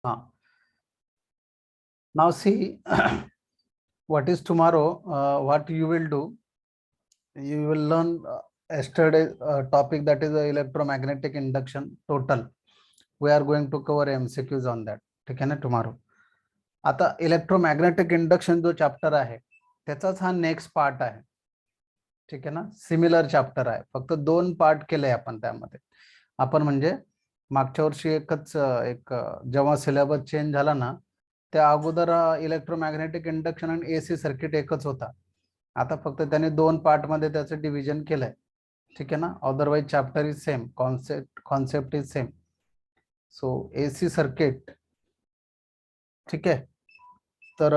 Now see, what is tomorrow? What you will do? You will learn yesterday topic, that is electromagnetic induction total. We are going to cover MCQs on that. ठीक आहे ना tomorrow. आता electromagnetic induction जो chapter आहे त्याचाच हा next part आहे. ठीक आहे ना, सिमिलर चॅप्टर आहे, फक्त 2 पार्ट केले आपण त्यामध्ये. आपण म्हणजे मागच्या वर्षी एक जेव्हा सिलेबस चेंज झाला ना, त्या अगोदर इलेक्ट्रोमॅग्नेटिक इंडक्शन आणि एसी सर्किट एकच होता. आता फक्त त्याने 2 पार्ट मध्ये त्याचं डिव्हिजन केलंय. ठीक आहे ना, otherwise chapter is same, concept is same. So AC circuit, ठीक आहे. तर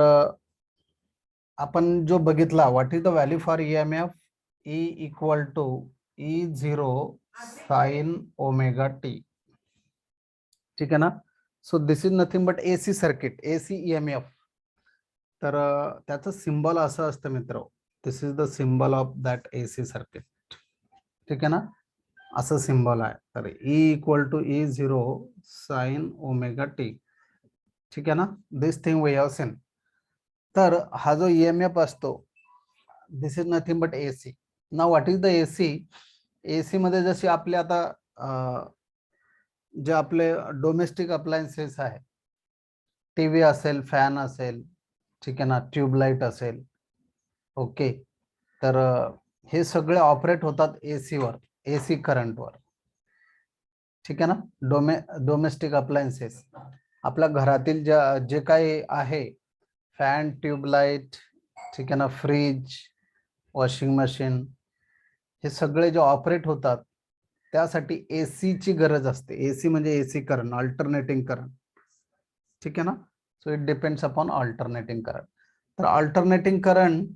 आपण जो बघितला, what is the value for EMF, E equal to E0 sine omega t. ठीक आहे ना. So this is nothing but AC circuit, AC EMF. तर त्याचं सिंबल असं असतं मित्र, this is the symbol of that AC circuit. ठीक आहे ना, असं सिंबल आहे. तर E equal to E0 sine omega t. ठीक आहे ना, this thing we have seen. तर हा जो ईएमएफ असतो, this is nothing but AC. Now what is the AC? AC मध्ये जसे आपले आता जे आपले डोमेस्टिक अप्लायन्सेस आहे, टीव्ही असेल, फॅन असेल, ठीक आहे ना, ट्यूबलाइट असेल, ओके. तर हे सगळे ऑपरेट होतात एसी वर, एसी करंटवर. ठीक आहे ना. डोमेस्टिक अप्लायन्सेस, आपल्या घरातील जे काही आहे, फॅन, ट्यूबलाइट, ठीक आहे ना, फ्रीज, वॉशिंग मशीन, हे सगळे जे ऑपरेट होतात त्यासाठी एसी ची गरज असते. एसी म्हणजे एसी करंट, अल्टरनेटिंग करंट. ठीक आहे ना. So it depends upon alternating current. तर अल्टरनेटिंग करंट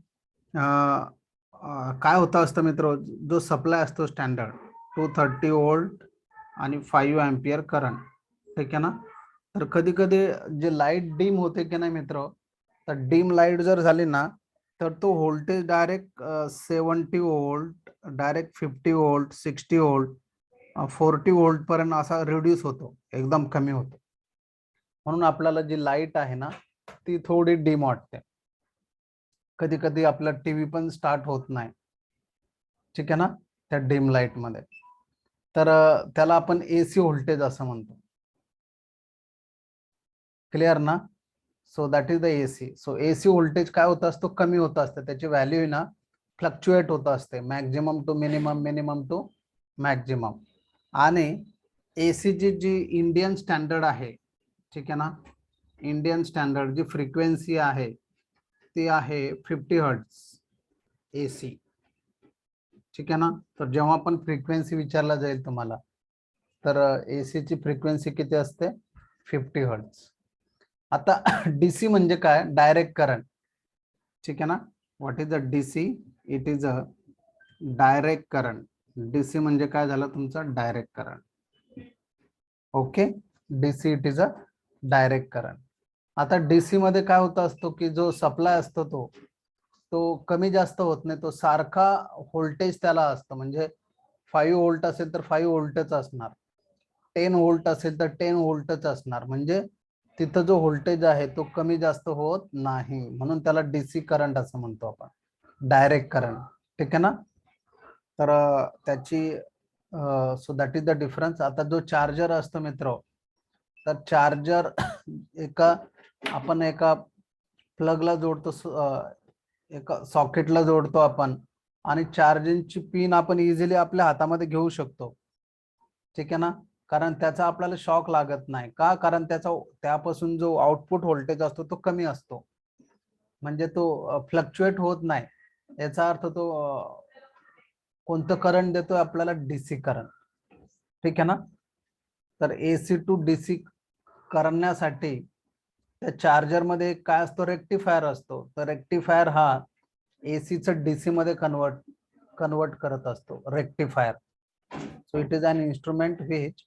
काय होतं असतं मित्र, जो सप्लाय असतो स्टँडर्ड 230 वोल्ट आणि 5 एम्पियर करंट. ठीक आहे ना. तर कधी कधी जे लाईट डीम होते की नाही मित्र, तर डीम लाईट जर झाली ना, तर तो voltage direct 70 volt, direct 50 volt, 60 volt, 40 volt पर्यंत असा रिड्यूस होतो, एकदम कमी होतो. म्हणून आपल्याला जी लाईट आहे ना, ती थोडी डीम वाटते. कधी कधी आपला टीव्ही पण स्टार्ट होत नाही. ठीक आहे ना, त्या डीम लाईट मध्ये. तर त्याला आपण एसी व्होल्टेज असं म्हणतो. क्लिअर ना. So that is the AC. So AC voltage काय होत असतो, कमी होत असते. त्याची व्हॅल्यू ना फ्लक्च्युएट होत असते, maximum to minimum, minimum to maximum. आणि एसीची जी इंडियन स्टँडर्ड आहे, ठीक आहे ना, इंडियन स्टँडर्ड जी फ्रिक्वेन्सी आहे ती आहे 50 हर्ट्ज एसी. ठीक आहे ना. तर जेव्हा पण फ्रिक्वेन्सी विचारला जाईल तुम्हाला, तर एसी ची फ्रिक्वेन्सी किती असते, 50 हर्ट्ज. आता डीसी म्हणजे काय, डायरेक्ट करंट. ठीक आहे ना. What is a DC? It is a direct current. DC म्हणजे काय झालं तुमचा, direct current. Okay, DC it is a direct current. आता डीसी मध्ये काय होत असतो की जो सप्लाय असतो तो कमी जास्त होत नाही, तो सारखा व्होल्टेज त्याला असतं. म्हणजे 5 वोल्ट असेल तर 5 वोल्टच असणार, 10 वोल्ट असेल तर 10 वोल्टच असणार. म्हणजे तिथं जो व्होल्टेज आहे तो कमी जास्त होत नाही, म्हणून त्याला डीसी करंट असं म्हणतो आपण, डायरेक्ट करंट. ठीक आहे ना. तर त्याची so that is the difference. आता जो चार्जर असतो मित्र, तर चार्जर आपण एका प्लगला जोडतो, एका सॉकेटला जोडतो आपण, आणि चार्जिंगची पिन आपण इझिली आपल्या हातामध्ये घेऊ शकतो. ठीक आहे ना. कारण त्याचा आपल्याला शॉक लागत नाही. का? कारण त्यापासून जो आउटपुट व्होल्टेज असतो तो कमी असतो, म्हणजे तो फ्लक्च्युएट होत नाही. याचा अर्थ तो कोणतं करंट देतोय आपल्याला, डीसी करंट. ठीक आहे ना. तर एसी टू डीसी करण्यासाठी त्या चार्जर मध्ये काय असतो, रेक्टिफायर असतो. तर रेक्टिफायर हा एसीचं डीसी मध्ये कन्वर्ट करत असतो, rectifier. So it is an instrument which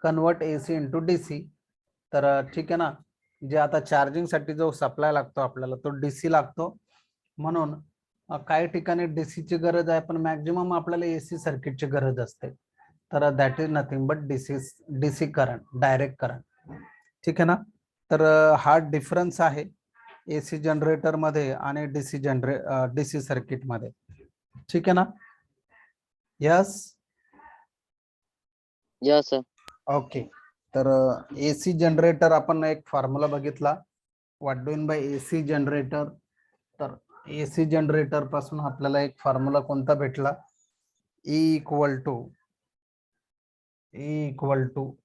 convert AC into DC. तर ठीक आहे ना. जे आता चार्जिंग साठी जो सप्लाय लागतो आपल्याला, तो डीसी लागतो. म्हणून काही ठिकाणी डीसीची गरज आहे, पण मॅक्झिमम आपल्याला एसी सर्किटची गरज असते. तर that is nothing but DC current, direct current. ठीक आहे ना. तर हा डिफरन्स आहे एसी जनरेटर मध्ये आणि डीसी सर्किट मध्ये. ठीक आहे ना? यस. Yes sir. ओके. तर एसी जनरेटर आपण एक फॉर्म्युला बघितला. What do mean by AC generator? तर एसी जनरेटर पासून आपल्याला एक फॉर्म्युला कोणता भेटला? E equal to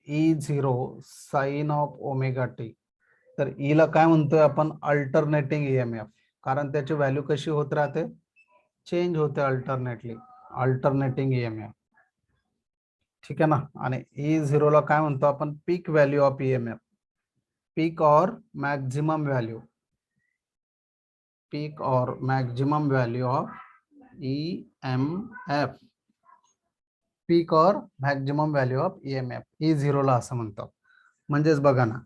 E0 sine of omega t. तर ई ला काय म्हणतोय आपण? Alternating EMF. कारण त्याची व्हॅल्यू कशी होत राहते? चेंज होते अल्टरनेटिंग ईएमएफ. ठीक आहे ना? आणि E0 ला काय म्हणतो आपण? पीक व्हॅल्यू ऑफ ईएमएफ. पीक और मैक्सिमम वैल्यू, पीक और मैक्सिमम वैल्यू ऑफ EMF, पीक और maximum value of EMF E0 ला असं म्हणतो. म्हणजेच बघा ना,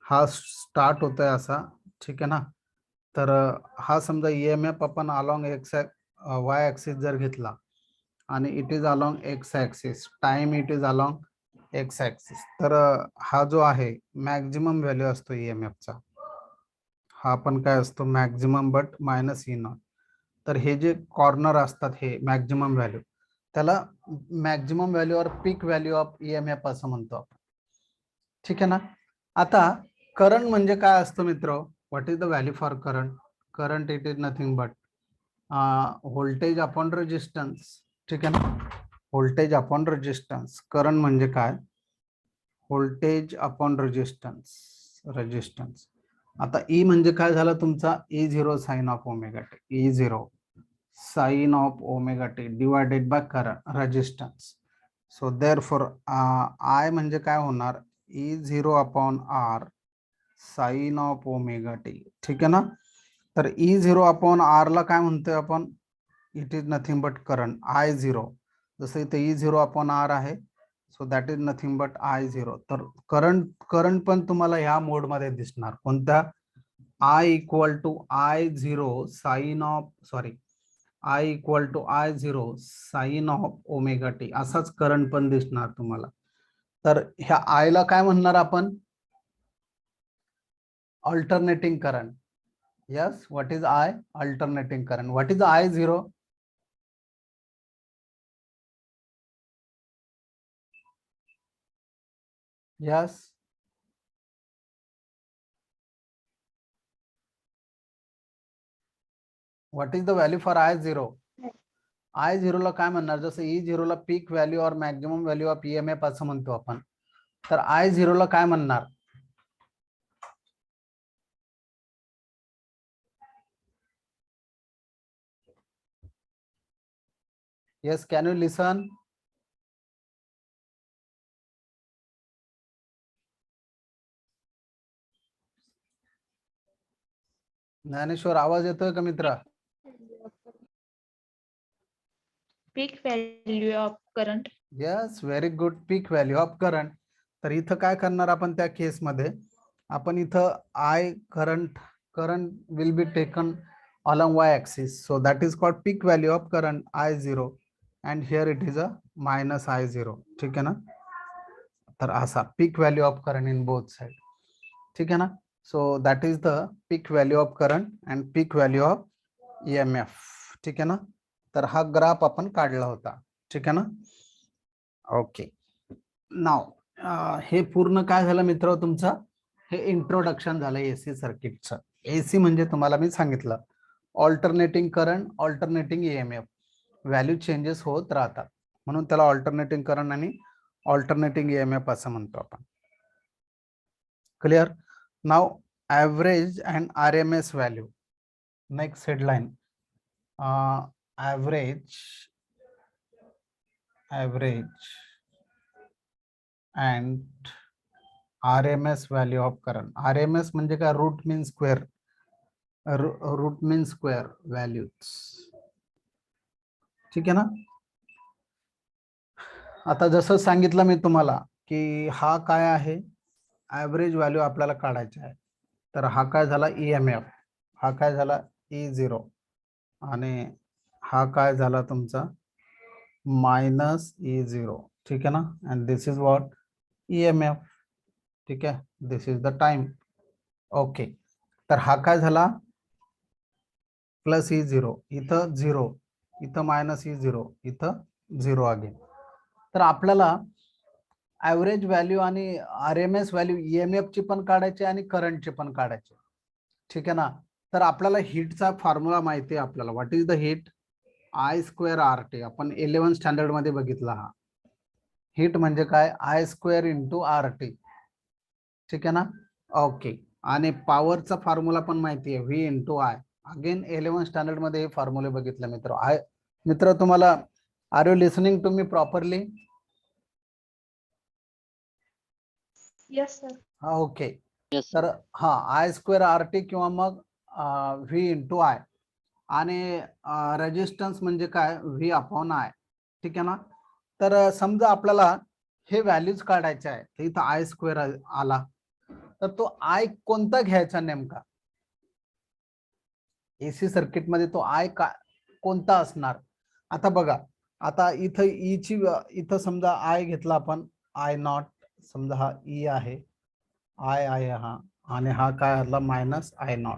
हा स्टार्ट होतोय असा. ठीक आहे ना? तर हा समजा EMF आपण अलॉंग वाय ऍक्सिस जर घेतला आणि it is along x axis, time it is along x axis. तर हा जो आहे मॅक्झिमम व्हॅल्यू असतो EMF चा. हा पण काय असतो? Maximum but minus E0. तर हे जे कॉर्नर असतात हे मॅक्झिमम व्हॅल्यू, त्याला मॅक्झिमम व्हॅल्यू और पीक व्हॅल्यू ऑफ EMF असं म्हणतो आपण. ठीक आहे ना? आता करंट म्हणजे काय असतं मित्र? What is the value for current? Current it is nothing but voltage upon resistance. ठीक आहे ना? Voltage upon resistance. करंट म्हणजे काय? Voltage upon resistance. आता ई म्हणजे काय झाला तुमचा? E0 sine of omega t. E0 sine of omega t divided by current resistance. So therefore I म्हणजे काय होणार? E0 upon R sine of omega t. ठीक आहे ना? तर E0 अपॉन R ला काय म्हणतोय आपण? It is nothing but current I0. जसं इथे E0 अपॉन R आहे, so that is nothing but I0. तर करंट पण तुम्हाला ह्या मोड मध्ये दिसणार. कोणत्या? I equal to I0 sine of I0 sine of omega t. असाच करंट पण दिसणार तुम्हाला. तर ह्या आय ला काय म्हणणार आपण? Alternating current. Yes. What is I? Alternating current. What is I0? Yes. What is the value for I0? I0 ला काय म्हणणार? जसं E0 ला पीक व्हॅल्यू और मॅक्झिमम व्हॅल्यू ऑफ EMF असं म्हणतो आपण. तर I0 ला काय म्हणणार? Yes, can you listen? Dnyaneshwar, आवाज येतोय का मित्रा? Peak value of current. Yes, very good. Peak value of current. तर इथं काय करणार आपण त्या केसमध्ये? आपण इथं current will be taken along y axis, so that is called peak value of current I0, and here it is a minus I0. ठीक है ना? तर असा peak value of current in both side. ठीक है ना? So that is the peak value of current and peak value of EMF. ठीक है ना? तर हा ग्राफ आपण काढला होता. ठीक आहे ना? ओके. नाव हे पूर्ण काय झालं मित्र तुमचं? हे इंट्रोडक्शन झालं एसी सर्किटचं. एसी म्हणजे तुम्हाला मी सांगितलं alternating current, alternating EMF, value changes होत राहतात, म्हणून त्याला ऑल्टरनेटिंग करंट आणि ऑल्टरनेटिंग EMF असं म्हणतो आपण. Clear? Now average and RMS value. Next headline, average and RMS value of current. RMS म्हणजे काय? Route mean square. Route mean square values. ठीक आहे ना? आता जसं सांगितलं मी तुम्हाला की हा काय आहे? ॲव्हरेज व्हॅल्यू आपल्याला काढायचा आहे. तर हा काय झाला? EMF. हा काय झाला? E0. आणि हा काय झाला तुमचा? Minus E0. ठीक आहे ना? And this is what? EMF. ठीक आहे? दिस इज द टाइम. ओके, तर हा काय झाला, प्लस ही 0, इथं 0, इथं मायनस ही 0, इथं 0 अगेन. तर आपल्याला ऍव्हरेज व्हॅल्यू आणि RMS व्हॅल्यू EMF ची पण काढायची आणि करंटची पण काढायची. ठीक आहे ना. तर आपल्याला हीटचा फॉर्म्युला माहिती आहे आपल्याला. What is the heat? I²RT. आपण 11 स्टँडर्ड मध्ये बघितला हा. हीट म्हणजे काय? I² × RT. ठीक आहे ना. ओके, आणि पॉवरचा फॉर्म्युला पण माहिती आहे, V × I. अगेन 11 स्टँडर्ड मध्ये हे फॉर्म्युले बघितले मित्र. मित्र तुम्हाला, are you listening to me properly? Yes, sir. हा, ओके. Yes, तर sir. हा I²RT किंवा मग V × I, आणि रेजिस्टन्स म्हणजे काय? V/I. ठीक आहे ना. तर समजा आपल्याला हे व्हॅल्यूज काढायचे आहे, तर इथं I² आला, तर तो I कोणता घ्यायचा नेमका? AC सर्किट मध्ये तो I कोणता असणार? आता बघा, आता इथं इथं समजा I घेतला आपण, I0, समजा हा E आहे, I आहे हा, आणि हा काय आला? -I0.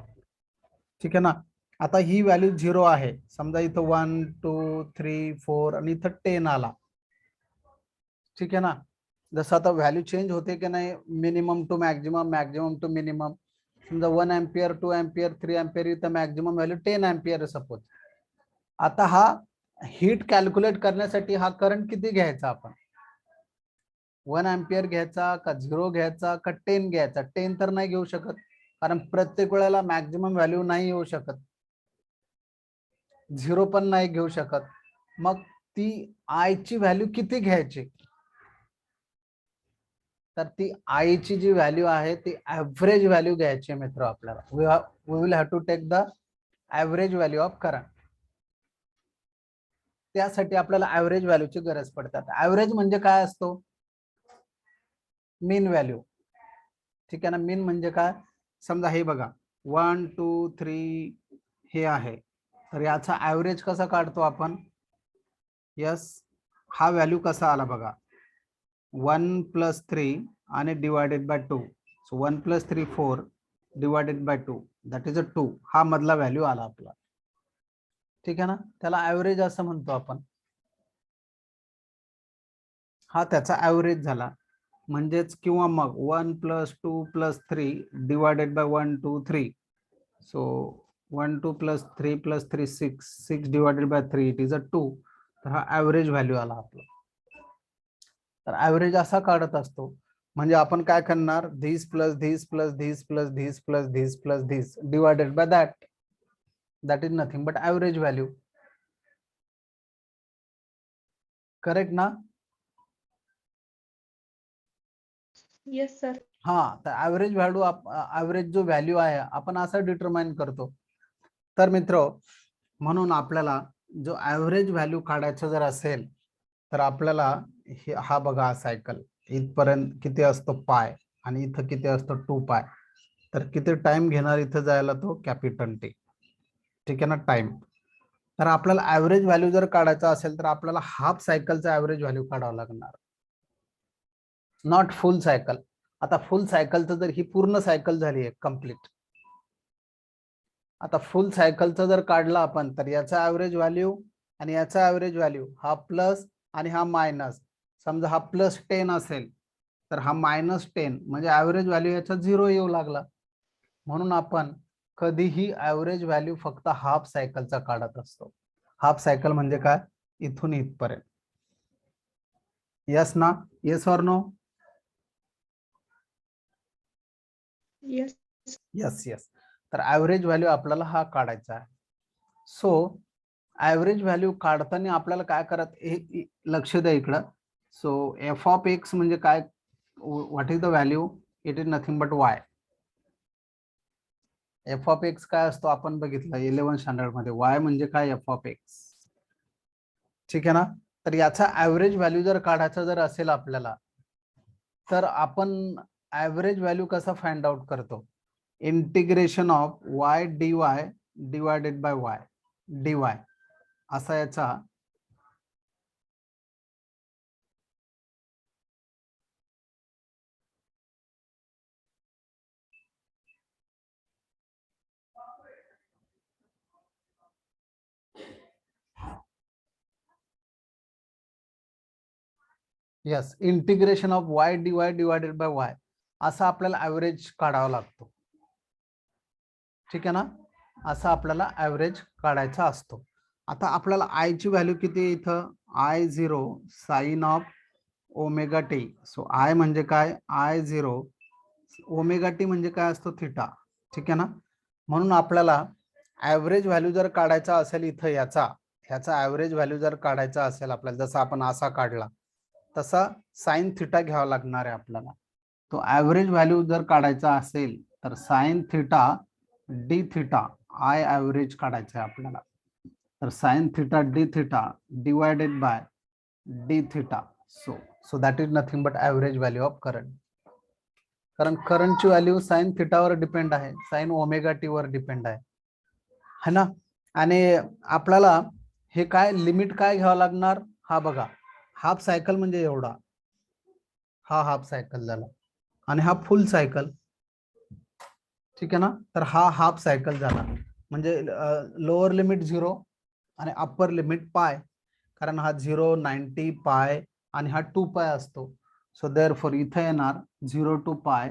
ठीक आहे ना. आता ही व्हॅल्यू 0 आहे, समजा इथं 1 2 3 4 आणि इथं 10 आला. ठीक आहे ना. जसं आता व्हॅल्यू चेंज होते की नाही, minimum to maximum, maximum to minimum. समजा 1 एम्पियर, 2 एम्पियर, 3 एम्पियर, इथं मॅक्झिमम व्हॅल्यू 10 एम्पियर सपोज. आता हा हीट कॅल्क्युलेट करण्यासाठी हा करंट किती घ्यायचा आपण? 1 एम्पियर घ्यायचा का 0 घ्यायचा का 10 घ्यायचा? 10 तर नाही घेऊ शकत, कारण प्रत्येक वेळेला मॅक्झिमम व्हॅल्यू नाही येऊ शकत. 0 पण नाही घेऊ शकत. मग ती I ची व्हॅल्यू किती घ्यायची? तर ती I ची जी व्हॅल्यू आहे ती ऍव्हरेज व्हॅल्यू घ्यायची मित्र आपल्याला. We will have to take the average value of current. त्यासाठी आपल्याला ऍव्हरेज व्हॅल्यूची गरज पडते. ऍव्हरेज म्हणजे काय असतो? मीन व्हॅल्यू. ठीक आहे ना. मीन म्हणजे काय? समजा हे बघा, 1 2 3 हे आहे, तर याचा ऍव्हरेज कसा काढतो आपण? यस, हा व्हॅल्यू कसा आला बघा, 1 + 3 आणि divided by 2. So 1 + 3 4 divided by 2, that is अ 2. हा मधला व्हॅल्यू आला आपला. ठीक आहे ना. त्याला ऍव्हरेज असं म्हणतो आपण. हा त्याचा ऍव्हरेज झाला. म्हणजेच किंवा मग 1 + 2 + 3 divided by 1 2 3. So 1 2 + 3 + 3 6, 6 divided by 3 it is अ 2. तर हा ऍव्हरेज व्हॅल्यू आला आपला. तर ऍव्हरेज असा काढत असतो. म्हणजे आपण काय करणार? This plus this plus this plus this plus this plus this divided by that. That is nothing but average value. Correct ना? Yes, sir. हा, तर ऍव्हरेज व्हॅल्यू, ऍव्हरेज जो व्हॅल्यू आहे आपण असं डिटरमाइन करतो. तर मित्र, म्हणून आपल्याला जो ऍव्हरेज व्हॅल्यू काढायचा जर असेल, तर आपल्याला हा बघा सायकल इथपर्यंत किती असतो पाय, आणि इथं किती असतो 2π. तर किती टाइम घेणार इथं जायला? तो कॅपिटल T. ठीक आहे ना, टाइम. तर आपल्याला ऍव्हरेज व्हॅल्यू जर काढायचा असेल तर आपल्याला हाफ सायकलचा ऍव्हरेज व्हॅल्यू काढावा लागणार, नॉट फुल सायकल. आता फुल सायकलचं जर ही पूर्ण सायकल झाली आहे कम्प्लीट, आता फुल सायकलचं जर काढलं आपण, तर याचा ऍव्हरेज व्हॅल्यू आणि याचा ऍव्हरेज व्हॅल्यू, हा प्लस आणि हा मायनस. समजा हा +10 असेल तर हा -10, म्हणजे ऍव्हरेज व्हॅल्यू याचा 0 येऊ लागला. म्हणून आपण कधीही ऍव्हरेज व्हॅल्यू फक्त हाफ सायकलचा काढत असतो. हाफ सायकल म्हणजे काय? इथून इथपर्यंत. यस ना? Yes or no? Yes. Yes yes. तर ऍव्हरेज व्हॅल्यू आपल्याला हा काढायचा आहे. सो ऍव्हरेज व्हॅल्यू काढताना आपल्याला काय करत, लक्ष द्या इकडं. सो f(x) म्हणजे काय? What is the value? It is nothing but y. f(x) काय असतो आपण बघितलं 11 स्टँडर्ड मध्ये. y म्हणजे काय? f(x). ठीक आहे ना. तर याचा ऍव्हरेज व्हॅल्यू जर काढायचा जर असेल आपल्याला, तर आपण ऍव्हरेज व्हॅल्यू कसा फाइंड आउट करतो? Integration of y dy divided by y dy, असा याचा yes, integration of Y D Y divided by Y, असा आपल्याला ऍव्हरेज काढावा लागतो. ठीक आहे ना, असा आपल्याला ऍव्हरेज काढायचा असतो. आता आपल्याला आय ची व्हॅल्यू किती आहे इथं, I0 sine of omega t. So I म्हणजे काय, I0 ओमेगा टी म्हणजे काय असतो, थिटा. ठीक आहे ना, म्हणून आपल्याला ऍव्हरेज व्हॅल्यू जर काढायचा असेल इथं ह्याचा ऍव्हरेज व्हॅल्यू जर काढायचा असेल आपल्याला, जसं आपण असा काढला तसा साइन थिटा घ्यावा लागणार आहे आपल्याला. तो ऍव्हरेज व्हॅल्यू जर काढायचा असेल तर sign theta d theta I average काढायचा आहे आपल्याला. तर sign theta d theta divided bye D theta. So that is nothing but average value of current. कारण करंटची व्हॅल्यू साइन थिटावर डिपेंड आहे, साइन ओमेगा टी वर डिपेंड आहे, है ना. आणि आपल्याला हे काय लिमिट काय घ्यावं लागणार, हा बघा, हाफ सायकल म्हणजे एवढा, हा हाफ सायकल झाला आणि हा फुल सायकल. ठीक आहे ना, तर हा हाफ सायकल झाला, म्हणजे लोअर लिमिट 0 आणि अप्पर लिमिट पाय, कारण हा 0, 90, पाय आणि हा 2 पाय असतो. सो देअरफॉर इथे येणार 0 to pi,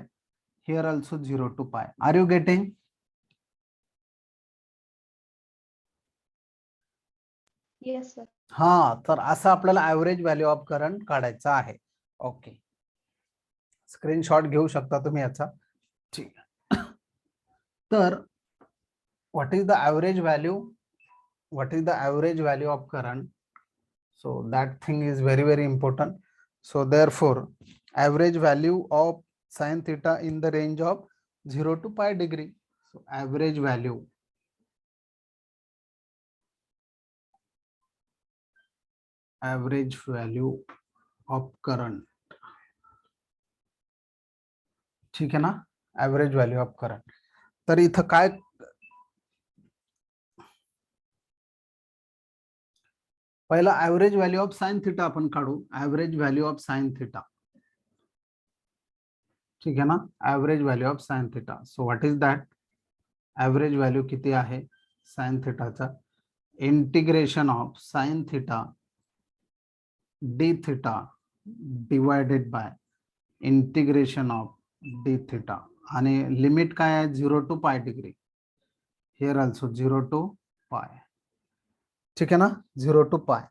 here also 0 to pi. Are you getting? Yes sir. हा, तर असं आपल्याला ऍव्हरेज व्हॅल्यू ऑफ करंट काढायचा आहे. ओके, स्क्रीनशॉट घेऊ शकता तुम्ही याचा. ठीक आहे, तर what is the average value, what is the average value of current? So that thing is very very important. So therefore average value of sin theta in the range of 0 to pi degree. So average value of current. ठीक आहे ना, average value of current. तर इथं काय, पहिला average value of sine theta आपण काढू. Average value of sine theta, ठीक आहे ना, average value of sine theta. So what is that, average value किती आहे साइन थिटाचा, integration of sine theta d theta divided by integration of d theta, आणि limit काय आहे 0 to पाय डिग्री, हिअर ऑल्सो 0 to पाय. ठीक आहे ना, 0 to पाय.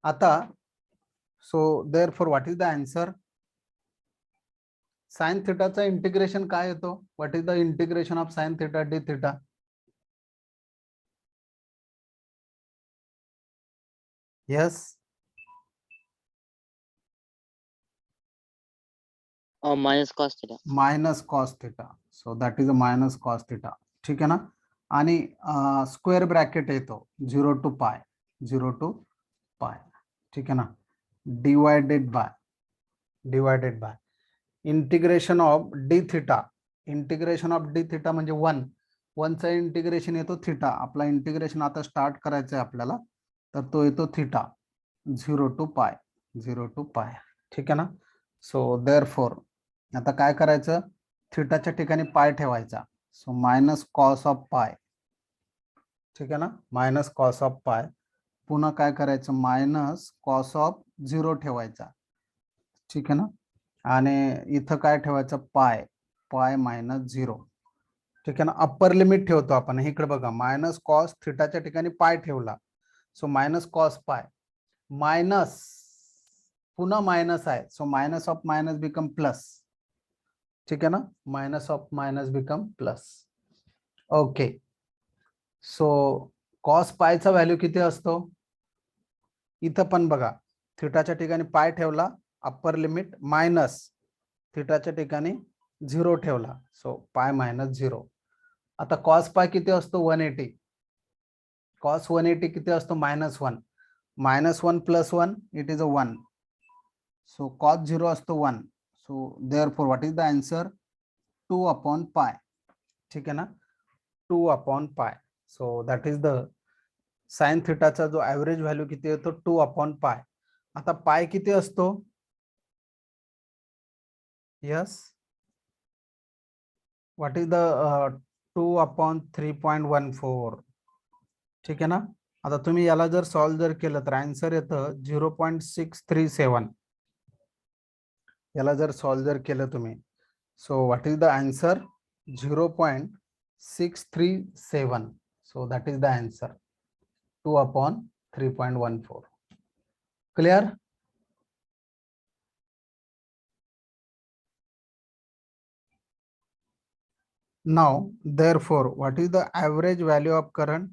आता so therefore what is the answer, sine थिटाचा इंटिग्रेशन काय येतो, what is the integration of sine theta d theta? Yes, minus cos theta. Minus cos theta. So that is a minus cos theta. ठीक आहे ना, आणि square bracket येतो 0 to पाय, 0 to पाय. ठीक आहे ना, divided by integration of d theta. Integration of d theta म्हणजे 1 चा इंटिग्रेशन येतो थिटा. आपला इंटिग्रेशन आता स्टार्ट करायचं आहे आपल्याला, तर तो येतो थिटा 0 to पाय, 0 to पाय. ठीक आहे ना, सो देअरफॉर आता काय करायचं, थिटाच्या ठिकाणी पाय ठेवायचा. सो मायनस कॉस ऑफ पाय. ठीक आहे ना, मायनस कॉस ऑफ पाय. पुन्हा काय करायचं, मायनस कॉस ऑफ 0 ठेवायचा. ठीक आहे ना, आणि इथं काय ठेवायचं, पाय मायनस 0. ठीक आहे ना, अप्पर लिमिट ठेवतो आपण. इकडे बघा, मायनस कॉस थिटाच्या ठिकाणी पाय ठेवला, so minus cos pi, minus पुन्हा मायनस आहे, so minus of minus become plus. ठीक आहे ना, minus of minus become plus. Okay, so cos पायचा व्हॅल्यू किती असतो, इथं पण बघा, थिटाच्या ठिकाणी पाय ठेवला, अप्पर लिमिट मायनस, थिटाच्या ठिकाणी 0 ठेवला, सो पाय मायनस 0. आता कॉस पाय किती असतो 180, कॉस 180 किती असतो -1, -1 + 1 it is a 1. So cos 0 असतो 1. So therefore what is the answer, 2/पाय. ठीक आहे ना, 2/पाय. So that is the sine थिटाचा जो ऍव्हरेज व्हॅल्यू किती येतो 2/पाय. आता पाय किती असतो, यस, व्हॉट इज द 2/3.14. ठीक आहे ना, आता तुम्ही याला जर सॉल्व्ह जर केलं तर आन्सर येतं 0.637. याला जर सॉल्व जर केलं तुम्ही, so what is the answer? 0.637. So that is the answer 2/3.14. Clear? Now, therefore, what is the average value of current?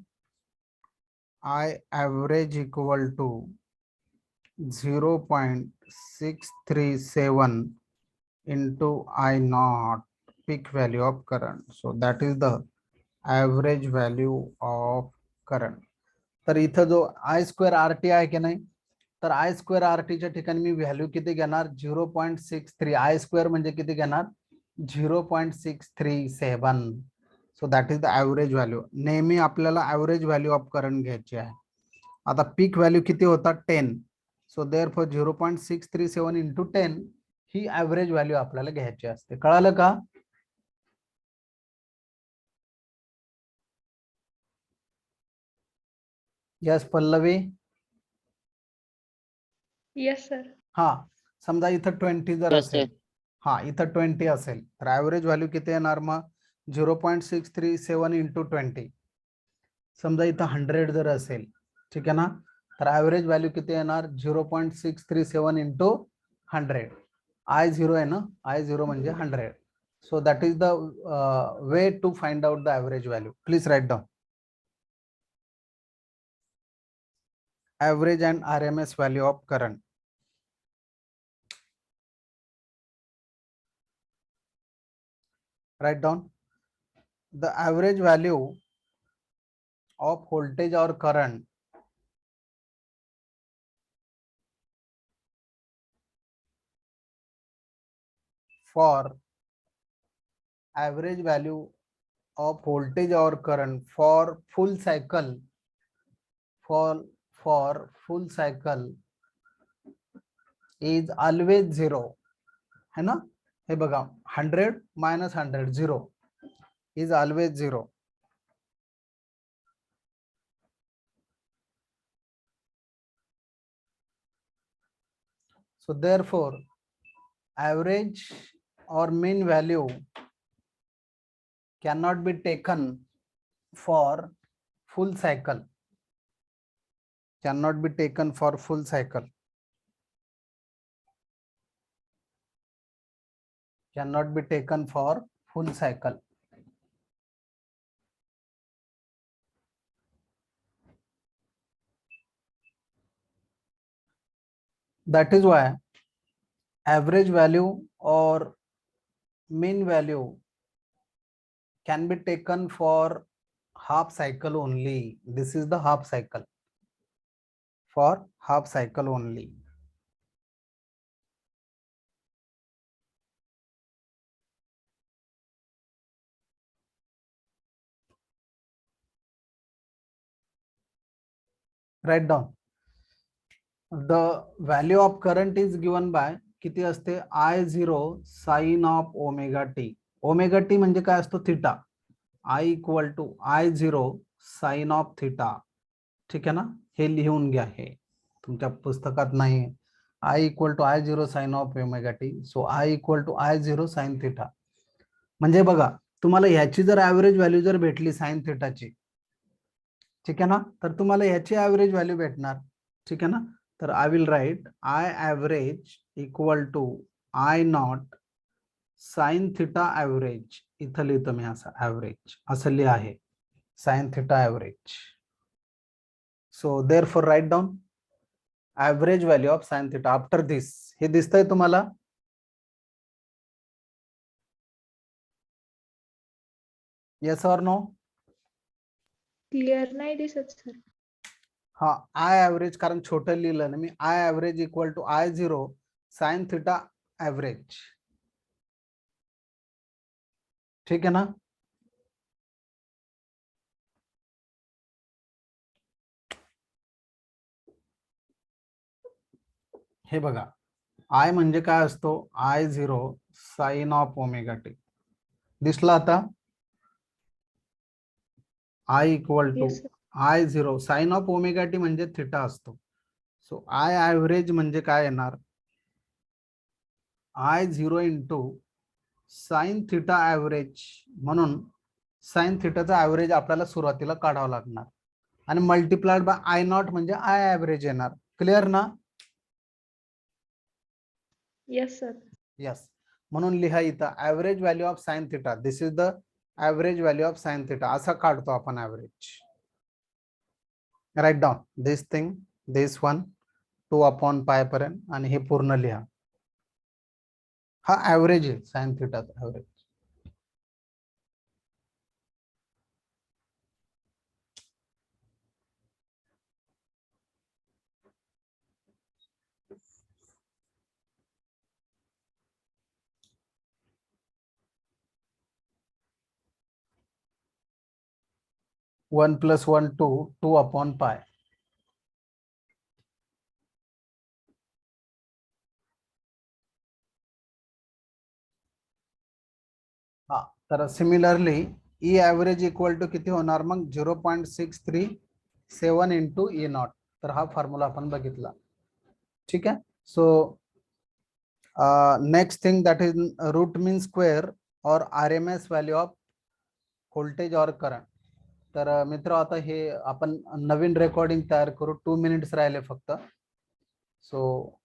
I average equal to 0.637 into I naught, peak value of current. So that is the average value of current. तर इथं जो I square RT आहे की नाही, तर I square RT च्या ठिकाणी मी value किती घेणार? 0.63. I square म्हणजे किती घेणार? 0.637. So that is the average value. नेहमी आपल्याला ॲव्हरेज व्हॅल्यू ऑफ करंट घ्यायची आहे. आता पीक व्हॅल्यू किती होता? 10. सो देअरफॉर 0.637 इंटू 10 ही ॲव्हरेज व्हॅल्यू आपल्याला घ्यायची असते. कळालं का? यस पल्लवी. Yes, sir. हा, समजा इथं 20 जर Yes, असेल, हा इथं 20 असेल, तर ॲव्हरेज व्हॅल्यू किती येणार मग? 0.637 इंटू 20. समजा इथं 100 जर असेल, ठीक आहे ना, तर ॲव्हरेज व्हॅल्यू किती येणार? 0.637 इंटू 100. I0 आहे ना, I0 म्हणजे 100. So that is the way to find out the average value. Please write down. Average and RMS value of current. Write down the average value of voltage or current for average value of voltage or current for full cycle, for full cycle is always 0. है ना? हे बघा, 100 minus 100 0 is always 0. So therefore average or mean value cannot be taken for full cycle, cannot be taken for full cycle, cannot be taken for full cycle. That is why average value or mean value can be taken for half cycle only. This is the half cycle, for half cycle only. Write down. The value of current is given by किती असते? I0 sin of omega t. Omega t म्हणजे काय असतो? Theta. I equal to I0 sin of theta. ठीक आहे ना? हे लिहून घ्या, हे तुमच्या पुस्तकात नाही. I equal to I0 sin of omega t. So I equal to I0 sin theta. म्हणजे बघा, तुम्हाला ह्याची जर ॲव्हरेज व्हॅल्यू जर भेटली साइन थिटाची, ठीक आहे ना, तर तुम्हाला ह्याची ॲव्हरेज व्हॅल्यू भेटणार. ठीक आहे ना, तर I will write I average equal to I naught sine theta average. इथं लिहितो मी असं, ॲव्हरेज असं लिहा आहे, sine theta average. So therefore write down average value of sine theta after this. हे दिसतंय तुम्हाला? Yes or no? Clear नाही दिसत sir. हा, आय ॲव्हरेज कारण छोटं लिहिलं ना मी. I average equal to I0 sine theta average. ठीक आहे ना? हे बघा, आय म्हणजे काय असतो? I0 sine of omega t. दिसला आता? I equal to Yes, sir. I0 sine of omega t म्हणजे थिटा असतो. सो आय ॲव्हरेज म्हणजे काय येणार? I0 into sine theta average, म्हणून साइन थिटाचा ॲव्हरेज आपल्याला सुरुवातीला काढावा लागणार आणि मल्टिप्लाइड बाय आय नॉट म्हणजे आय ॲव्हरेज येणार. क्लिअर ना? Yes, sir. यस. म्हणून लिहा इथं average value of sine theta, this is the average value of sine theta, असा काढतो आपण average. Right down this thing, this one 2/π पर्यंत आणि हे पूर्ण लिहा. हा ॲव्हरेज आहे साइन थिटाचा ॲव्हरेज. One plus one 2/π. हा, तर similarly E average equal to किती होणार मग 0.637 इंटू ई नॉट. तर हा फॉर्म्युला आपण बघितला. ठीक आहे. So next thing that is root mean square और RMS व्हॅल्यू ऑफ व्होल्टेज और करंट. तर मित्र आता हे आपण नवीन रेकॉर्डिंग तयार करू. 2 मिनिट्स राहिले फक्त. So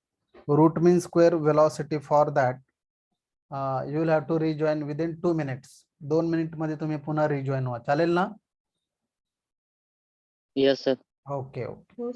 root mean square velocity for that you will have to rejoin within 2 minutes. 2 minute मध्ये तुम्ही पुन्हा रिजॉईन व्हा. चालेल ना? Yes, sir. Okay okay. हो